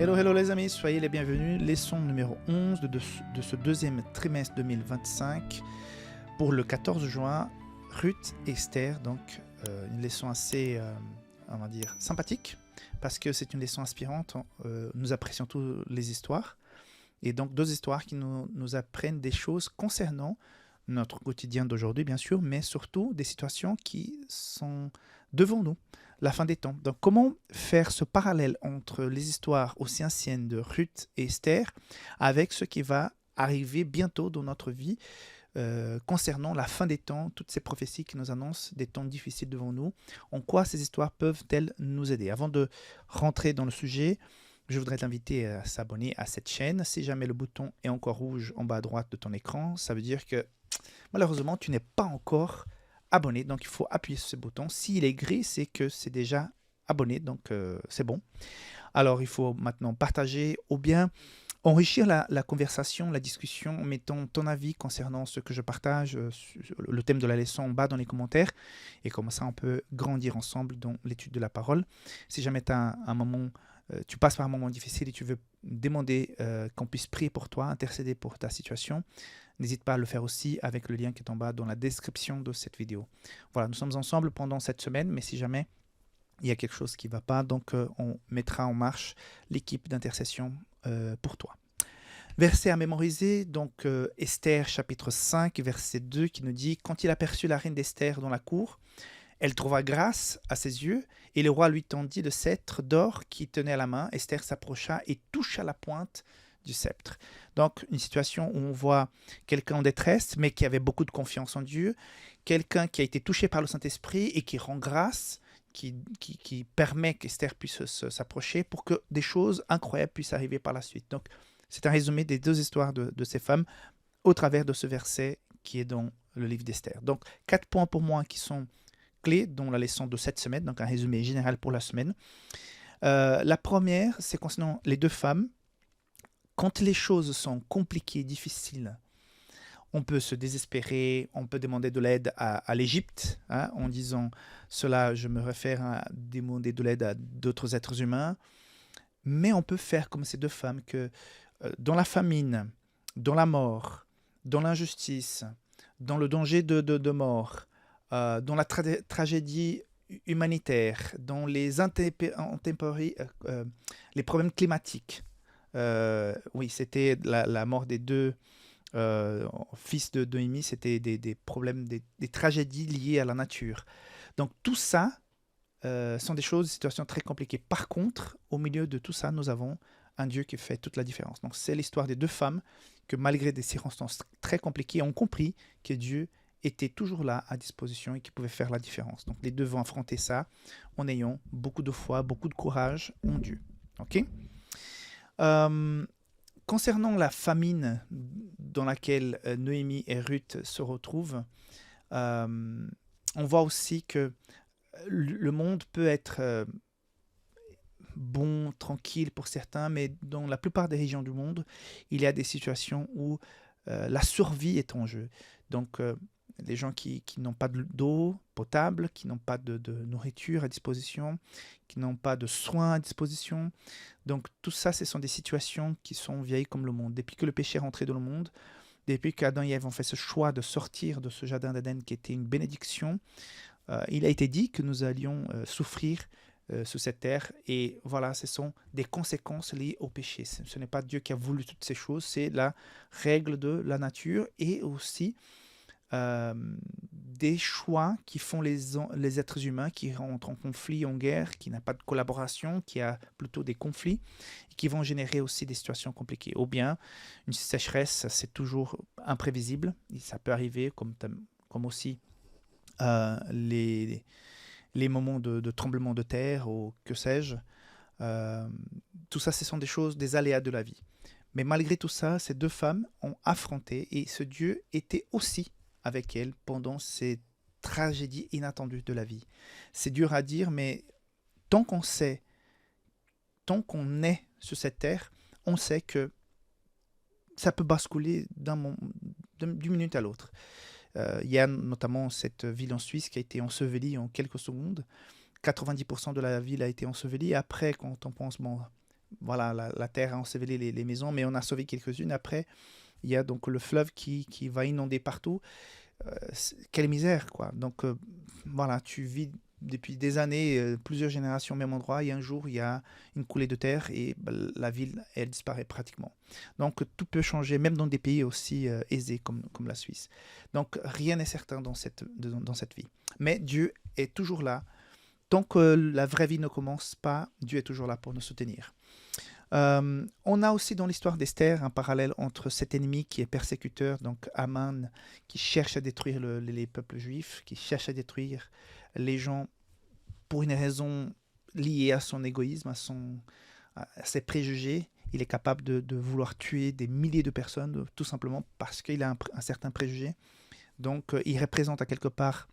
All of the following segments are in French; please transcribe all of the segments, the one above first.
Hello, hello les amis, soyez les bienvenus. Leçon numéro 11 de ce deuxième trimestre 2025 pour le 14 juin, Ruth et Esther. Donc une leçon assez, on va dire, sympathique parce que c'est une leçon inspirante. Nous apprécions tous les histoires et donc deux histoires qui nous apprennent des choses concernant notre quotidien d'aujourd'hui bien sûr, mais surtout des situations qui sont devant nous. La fin des temps. Donc, comment faire ce parallèle entre les histoires aussi anciennes de Ruth et Esther avec ce qui va arriver bientôt dans notre vie concernant la fin des temps, toutes ces prophéties qui nous annoncent des temps difficiles devant nous. En quoi ces histoires peuvent-elles nous aider? Avant de rentrer dans le sujet, je voudrais t'inviter à s'abonner à cette chaîne. Si jamais le bouton est encore rouge en bas à droite de ton écran, ça veut dire que malheureusement, tu n'es pas encore abonné, donc il faut appuyer sur ce bouton. S'il est gris, c'est que c'est déjà abonné, donc c'est bon. Alors, il faut maintenant partager ou bien enrichir la conversation, la discussion, en mettant ton avis concernant ce que je partage, le thème de la leçon en bas dans les commentaires. Et comme ça, on peut grandir ensemble dans l'étude de la parole. Si jamais tu as un moment, tu passes par un moment difficile et tu veux demander qu'on puisse prier pour toi, intercéder pour ta situation, n'hésite pas à le faire aussi avec le lien qui est en bas dans la description de cette vidéo. Voilà, nous sommes ensemble pendant cette semaine, mais si jamais il y a quelque chose qui ne va pas, donc on mettra en marche l'équipe d'intercession pour toi. Verset à mémoriser, donc Esther chapitre 5, verset 2 qui nous dit « Quand il aperçut la reine d'Esther dans la cour, elle trouva grâce à ses yeux, et le roi lui tendit le sceptre d'or qu'il tenait à la main. Esther s'approcha et toucha la pointe du sceptre. » Donc, une situation où on voit quelqu'un en détresse, mais qui avait beaucoup de confiance en Dieu, quelqu'un qui a été touché par le Saint-Esprit et qui rend grâce, qui permet qu'Esther puisse s'approcher pour que des choses incroyables puissent arriver par la suite. Donc, c'est un résumé des deux histoires de ces femmes au travers de ce verset qui est dans le livre d'Esther. Donc, 4 points pour moi qui sont clés dans la leçon de cette semaine, donc un résumé général pour la semaine. La première, c'est concernant les deux femmes. Quand les choses sont compliquées, difficiles, on peut se désespérer, on peut demander de l'aide à l'Égypte, hein, en disant cela, je me réfère à demander de l'aide à d'autres êtres humains, mais on peut faire comme ces deux femmes que dans la famine, dans la mort, dans l'injustice, dans le danger de mort, dans la tragédie humanitaire, dans les les problèmes climatiques. Oui, c'était la mort des deux fils de Noémie, c'était des problèmes, des tragédies liées à la nature. Donc tout ça sont des choses, des situations très compliquées. Par contre, au milieu de tout ça, nous avons un Dieu qui fait toute la différence. Donc c'est l'histoire des deux femmes que malgré des circonstances très compliquées, ont compris que Dieu était toujours là à disposition et qui pouvait faire la différence. Donc les deux vont affronter ça en ayant beaucoup de foi, beaucoup de courage en Dieu. Ok. Concernant la famine dans laquelle Noémie et Ruth se retrouvent, on voit aussi que le monde peut être bon, tranquille pour certains, mais dans la plupart des régions du monde, il y a des situations où la survie est en jeu. Donc, les gens qui n'ont pas d'eau potable, qui n'ont pas de nourriture à disposition, qui n'ont pas de soins à disposition. Donc, tout ça, ce sont des situations qui sont vieilles comme le monde. Depuis que le péché est rentré dans le monde, depuis qu'Adam et Ève ont fait ce choix de sortir de ce jardin d'Éden qui était une bénédiction, il a été dit que nous allions souffrir sous cette terre. Et voilà, ce sont des conséquences liées au péché. Ce n'est pas Dieu qui a voulu toutes ces choses, c'est la règle de la nature et aussi des choix qui font les êtres humains qui rentrent en conflit, en guerre, qui n'a pas de collaboration, qui a plutôt des conflits, et qui vont générer aussi des situations compliquées. Ou bien, une sécheresse, c'est toujours imprévisible, et ça peut arriver comme aussi les moments de tremblement de terre ou que sais-je. Tout ça, ce sont des choses, des aléas de la vie. Mais malgré tout ça, ces deux femmes ont affronté et ce Dieu était aussi avec elles pendant ces tragédies inattendues de la vie. C'est dur à dire, mais tant qu'on sait, tant qu'on est sur cette terre, on sait que ça peut basculer d'une minute à l'autre. Il y a notamment cette ville en Suisse qui a été ensevelie en quelques secondes. 90% de la ville a été ensevelie. Après, quand on pense, bon, voilà, la terre a enseveli les maisons, mais on a sauvé quelques-unes. Après, il y a donc le fleuve qui va inonder partout. Quelle misère, quoi. Donc, voilà, tu vis depuis des années, plusieurs générations au même endroit, et un jour, il y a une coulée de terre et bah, la ville, elle disparaît pratiquement. Donc, tout peut changer, même dans des pays aussi aisés comme la Suisse. Donc, rien n'est certain dans cette vie. Mais Dieu est toujours là. Tant que la vraie vie ne commence pas, Dieu est toujours là pour nous soutenir. On a aussi dans l'histoire d'Esther un parallèle entre cet ennemi qui est persécuteur, donc Aman, qui cherche à détruire les peuples juifs, qui cherche à détruire les gens pour une raison liée à son égoïsme, à ses préjugés. Il est capable de vouloir tuer des milliers de personnes, tout simplement parce qu'il a un certain préjugé. Donc, il représente à quelque part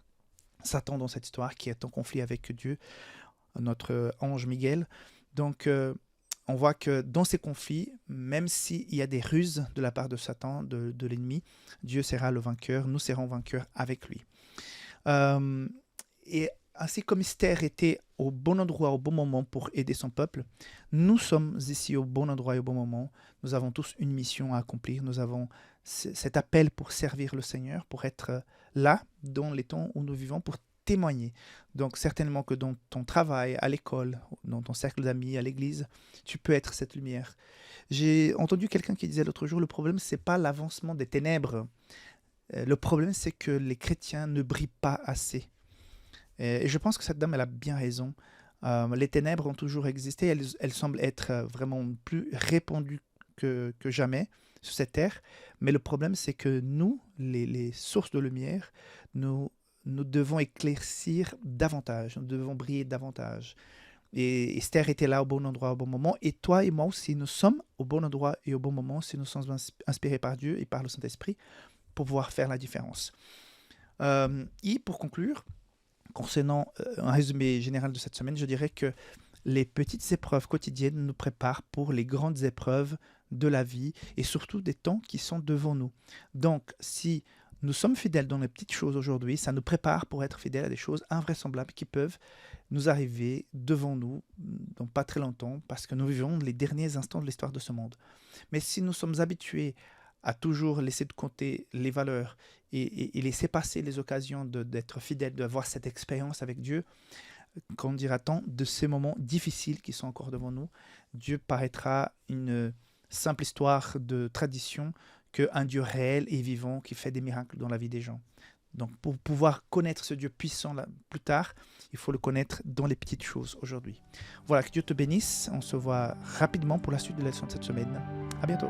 Satan dans cette histoire qui est en conflit avec Dieu, notre ange Miguel. Donc, on voit que dans ces conflits, même s'il y a des ruses de la part de Satan, de l'ennemi, Dieu sera le vainqueur, nous serons vainqueurs avec lui. Et ainsi comme Esther était au bon endroit au bon moment pour aider son peuple, nous sommes ici au bon endroit et au bon moment. Nous avons tous une mission à accomplir. Nous avons cet appel pour servir le Seigneur, pour être là dans les temps où nous vivons, pour témoigner. Donc certainement que dans ton travail, à l'école, dans ton cercle d'amis, à l'église, tu peux être cette lumière. J'ai entendu quelqu'un qui disait l'autre jour, le problème, c'est pas l'avancement des ténèbres. Le problème, c'est que les chrétiens ne brillent pas assez. Et je pense que cette dame, elle a bien raison. Les ténèbres ont toujours existé. Elles semblent être vraiment plus répandues que jamais sur cette terre. Mais le problème, c'est que nous, les sources de lumière, nous devons éclaircir davantage. Nous devons briller davantage. Et Esther était là au bon endroit au bon moment. Et toi et moi aussi, nous sommes au bon endroit et au bon moment si nous sommes inspirés par Dieu et par le Saint-Esprit pour pouvoir faire la différence. Et pour conclure, concernant un résumé général de cette semaine, je dirais que les petites épreuves quotidiennes nous préparent pour les grandes épreuves de la vie et surtout des temps qui sont devant nous. Donc, si nous sommes fidèles dans les petites choses aujourd'hui, ça nous prépare pour être fidèles à des choses invraisemblables qui peuvent nous arriver devant nous dans pas très longtemps parce que nous vivons les derniers instants de l'histoire de ce monde. Mais si nous sommes habitués à toujours laisser de côté les valeurs et laisser passer les occasions d'être fidèles, d'avoir cette expérience avec Dieu, qu'en dira-t-on de ces moments difficiles qui sont encore devant nous, Dieu paraîtra une simple histoire de tradition qu'un Dieu réel et vivant qui fait des miracles dans la vie des gens. Donc pour pouvoir connaître ce Dieu puissant là, plus tard, il faut le connaître dans les petites choses aujourd'hui. Voilà, que Dieu te bénisse. On se voit rapidement pour la suite de la leçon de cette semaine. À bientôt.